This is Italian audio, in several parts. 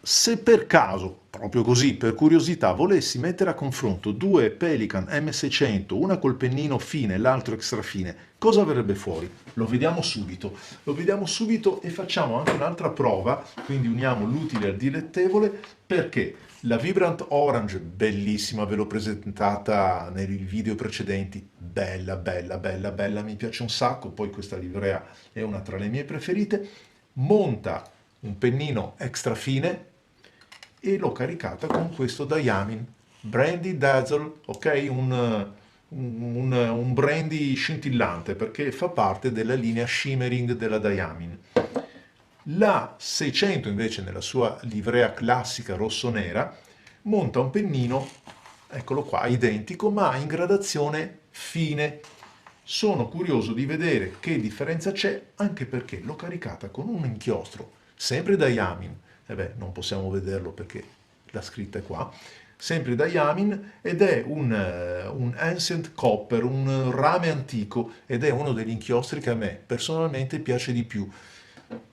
Se per caso, proprio così, per curiosità, volessi mettere a confronto due Pelican M600, una col pennino fine e l'altro extra fine, cosa verrebbe fuori? Lo vediamo subito e facciamo anche un'altra prova, quindi uniamo l'utile al dilettevole, perché la Vibrant Orange, bellissima, ve l'ho presentata nei video precedenti, bella, bella, bella, bella, mi piace un sacco, poi questa livrea è una tra le mie preferite, monta un pennino extra fine e l'ho caricata con questo Diamin Brandy Dazzle, ok? Un brandy scintillante perché fa parte della linea shimmering della Diamin. La 600 invece nella sua livrea classica rosso-nera monta un pennino, eccolo qua, identico ma in gradazione fine. Sono curioso di vedere che differenza c'è anche perché l'ho caricata con un inchiostro, sempre da Yamin, e beh, non possiamo vederlo perché la scritta è qua, sempre da Yamin ed è un Ancient Copper, un rame antico ed è uno degli inchiostri che a me personalmente piace di più.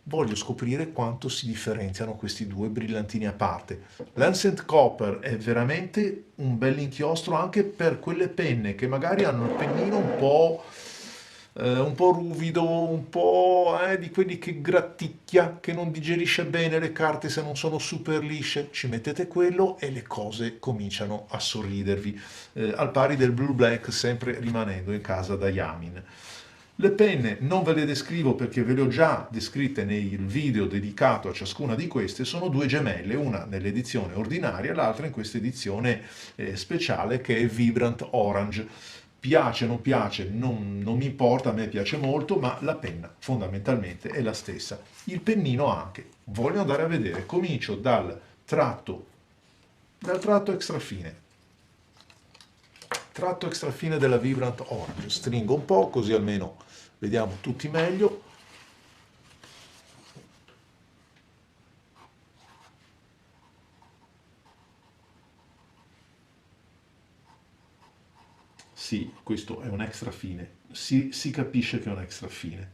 Voglio scoprire quanto si differenziano questi due brillantini a parte. L'Ancient Copper è veramente un bel inchiostro anche per quelle penne che magari hanno il pennino un po' ruvido, un po' di quelli che gratticchia, che non digerisce bene le carte se non sono super lisce. Ci mettete quello e le cose cominciano a sorridervi, al pari del Blue Black, sempre rimanendo in casa da Yamin. Le penne non ve le descrivo perché ve le ho già descritte nel video dedicato a ciascuna di queste, sono due gemelle, una nell'edizione ordinaria, l'altra in questa edizione speciale che è Vibrant Orange. Piace o non piace, non mi importa, a me piace molto, ma la penna fondamentalmente è la stessa. Il pennino anche. Voglio andare a vedere, comincio dal tratto extra fine. Tratto extra fine della Vibrant Orange. Stringo un po' così almeno vediamo tutti meglio. Sì, questo è un extra fine. Si capisce che è un extra fine.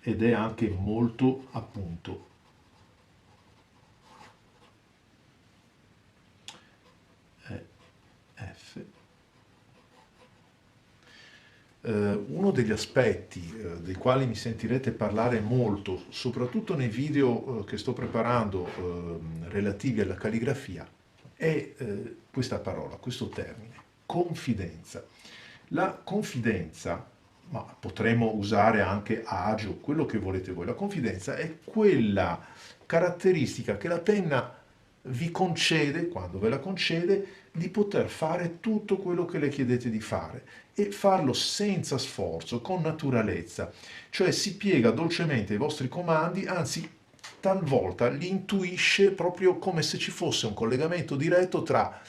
Ed è anche molto appunto. F. Uno degli aspetti dei quali mi sentirete parlare molto, soprattutto nei video che sto preparando relativi alla calligrafia, è questa parola, questo termine, confidenza. La confidenza, ma potremmo usare anche agio, quello che volete voi, la confidenza è quella caratteristica che la penna vi concede, quando ve la concede, di poter fare tutto quello che le chiedete di fare e farlo senza sforzo, con naturalezza. Cioè si piega dolcemente ai vostri comandi, anzi talvolta li intuisce proprio come se ci fosse un collegamento diretto tra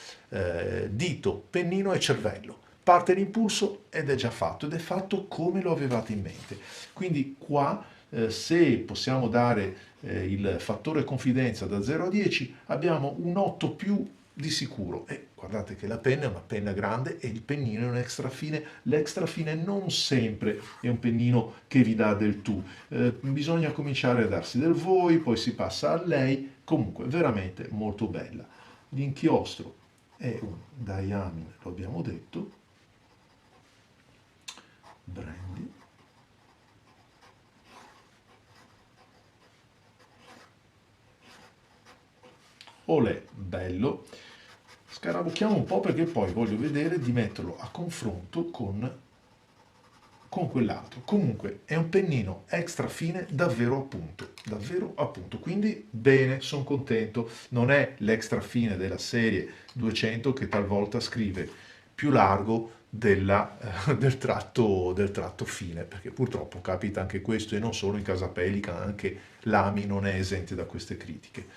dito, pennino e cervello. Parte l'impulso ed è già fatto, ed è fatto come lo avevate in mente. Quindi qua, se possiamo dare il fattore confidenza da 0 a 10, abbiamo un 8 più di sicuro. E guardate che la penna è una penna grande e il pennino è un extra fine. L'extra fine non sempre è un pennino che vi dà del tu. Bisogna cominciare a darsi del voi, poi si passa a lei. Comunque, veramente molto bella. L'inchiostro è un Diamin, lo abbiamo detto, Brandy. Olè, bello. Scarabucchiamo un po' perché poi voglio vedere di metterlo a confronto con quell'altro. Comunque è un pennino extra fine davvero appunto. Quindi bene, sono contento. Non è l'extra fine della serie 200 che talvolta scrive più largo del tratto fine, perché purtroppo capita anche questo e non solo in casa Pelican, anche l'AMI non è esente da queste critiche.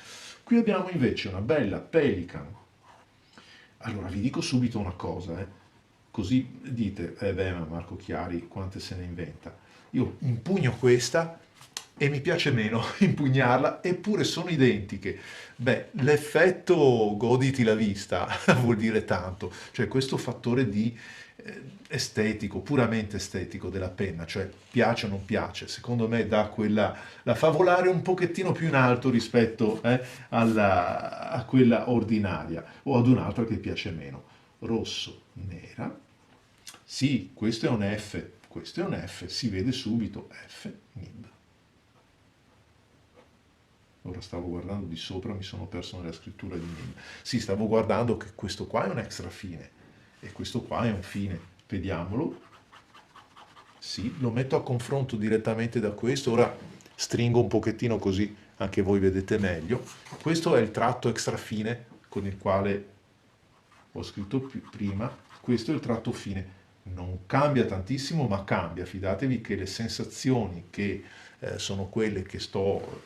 Qui abbiamo invece una bella Pelican. Allora vi dico subito una cosa, così dite, beh, ma Marco Chiari quante se ne inventa. Io impugno questa, e mi piace meno impugnarla, eppure sono identiche. Beh, l'effetto goditi la vista vuol dire tanto, cioè questo fattore di estetico, puramente estetico della penna, cioè piace o non piace, secondo me dà quella, la fa volare un pochettino più in alto rispetto a quella ordinaria o ad un'altra che piace meno. Rosso, nera, sì, questo è un F, questo è un F, si vede subito, F, nib. Ora stavo guardando di sopra, mi sono perso nella scrittura di nib. Sì, stavo guardando che questo qua è un extra fine e questo qua è un fine. Vediamolo. Sì, lo metto a confronto direttamente da questo. Ora stringo un pochettino così anche voi vedete meglio. Questo è il tratto extra fine con il quale ho scritto prima. Questo è il tratto fine. Non cambia tantissimo, ma cambia. Fidatevi che le sensazioni che sono quelle che sto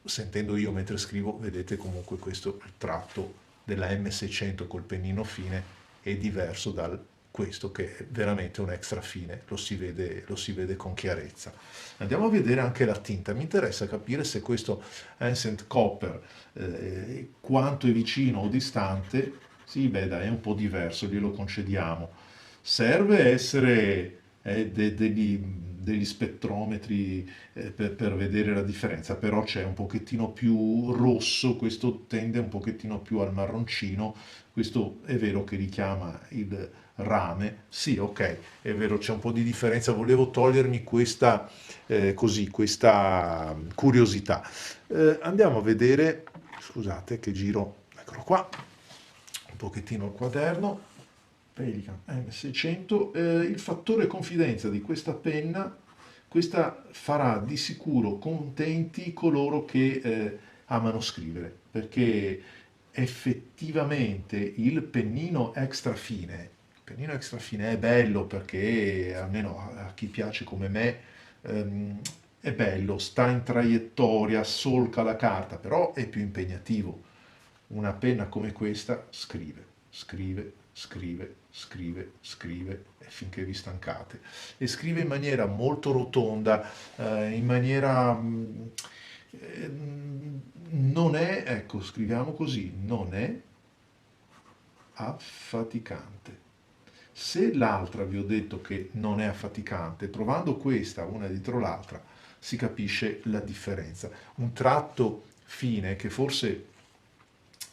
sentendo io mentre scrivo, vedete comunque questo il tratto della M600 col pennino fine è diverso da questo che è veramente un extra fine, lo si vede con chiarezza. Andiamo a vedere anche la tinta, mi interessa capire se questo Ancient Copper quanto è vicino o distante, sì beh dai è un po' diverso, glielo concediamo. Serve essere degli spettrometri per vedere la differenza, però c'è un pochettino più rosso, questo tende un pochettino più al marroncino, questo è vero che richiama il rame, sì ok, è vero c'è un po' di differenza, volevo togliermi questa, questa curiosità. Andiamo a vedere, scusate che giro, eccolo qua, un pochettino il quaderno, Pelican M600, il fattore confidenza di questa penna, questa farà di sicuro contenti coloro che amano scrivere, perché effettivamente il pennino extra fine è bello perché almeno a chi piace come me è bello, sta in traiettoria, solca la carta, però è più impegnativo. Una penna come questa scrive, scrive, scrive, scrive, scrive finché vi stancate. E scrive in maniera molto rotonda, in maniera... non è, ecco, scriviamo così, non è affaticante. Se l'altra vi ho detto che non è affaticante, provando questa una dietro l'altra, si capisce la differenza. Un tratto fine che forse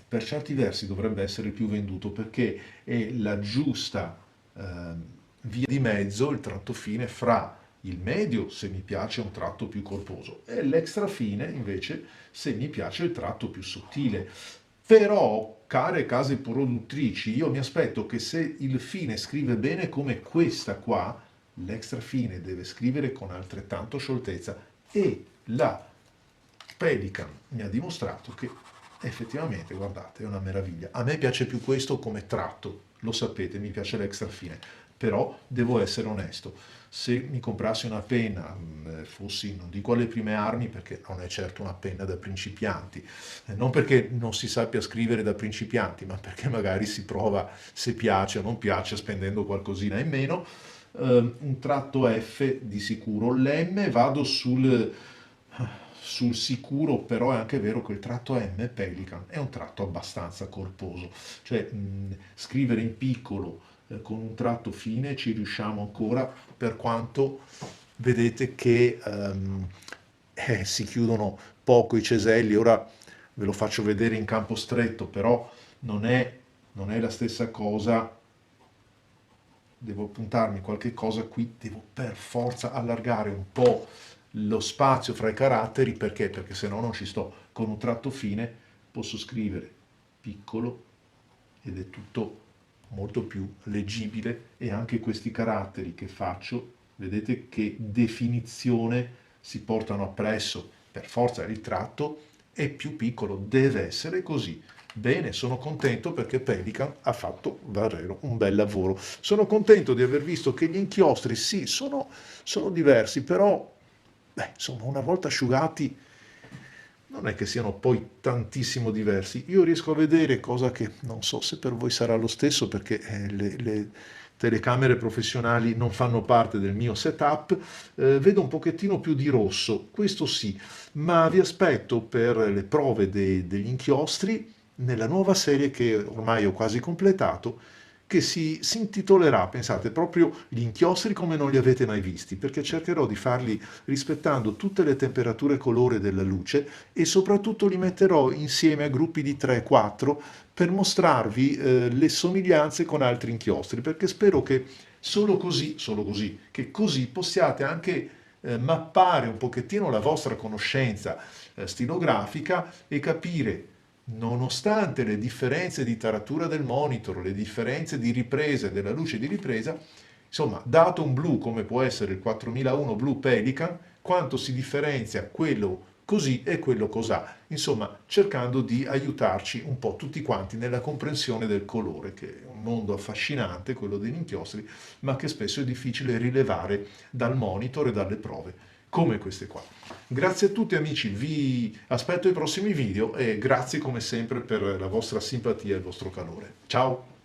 per certi versi dovrebbe essere il più venduto perché è la giusta via di mezzo, il tratto fine fra il medio se mi piace un tratto più corposo e l'extra fine invece se mi piace il tratto più sottile. Però, care case produttrici, io mi aspetto che se il fine scrive bene come questa qua, l'extra fine deve scrivere con altrettanto scioltezza e la Pelican mi ha dimostrato che effettivamente, guardate, è una meraviglia. A me piace più questo come tratto, lo sapete, mi piace l'extra fine, però devo essere onesto. Se mi comprassi una penna, fossi, non dico alle prime armi, perché non è certo una penna da principianti, non perché non si sappia scrivere da principianti, ma perché magari si prova se piace o non piace spendendo qualcosina in meno, un tratto F di sicuro, l'M vado sul sicuro, però è anche vero che il tratto M Pelican è un tratto abbastanza corposo, cioè scrivere in piccolo con un tratto fine ci riusciamo ancora, per quanto vedete che si chiudono poco i ceselli. Ora ve lo faccio vedere in campo stretto, però non è la stessa cosa. Devo puntarmi qualche cosa qui, devo per forza allargare un po' lo spazio fra i caratteri, perché? Perché se no non ci sto. Con un tratto fine posso scrivere piccolo ed è tutto molto più leggibile e anche questi caratteri che faccio, vedete che definizione si portano appresso. Per forza il tratto è più piccolo, deve essere così. Bene, sono contento perché Pelican ha fatto davvero un bel lavoro. Sono contento di aver visto che gli inchiostri, sì, sono diversi, però, beh, insomma, una volta asciugati non è che siano poi tantissimo diversi. Io riesco a vedere, cosa che non so se per voi sarà lo stesso, perché telecamere professionali non fanno parte del mio setup, vedo un pochettino più di rosso, questo sì, ma vi aspetto per le prove degli inchiostri nella nuova serie che ormai ho quasi completato, che si intitolerà, pensate, proprio gli inchiostri come non li avete mai visti, perché cercherò di farli rispettando tutte le temperature e colore della luce e soprattutto li metterò insieme a gruppi di 3-4 per mostrarvi le somiglianze con altri inchiostri, perché spero che solo così, che così possiate anche mappare un pochettino la vostra conoscenza stilografica e capire, nonostante le differenze di taratura del monitor, le differenze di ripresa della luce di ripresa, insomma, dato un blu come può essere il 4001 Blue Pelican, quanto si differenzia quello così e quello cosà, insomma, cercando di aiutarci un po' tutti quanti nella comprensione del colore, che è un mondo affascinante, quello degli inchiostri, ma che spesso è difficile rilevare dal monitor e dalle prove, come queste qua. Grazie a tutti amici, vi aspetto ai prossimi video e grazie come sempre per la vostra simpatia e il vostro calore. Ciao!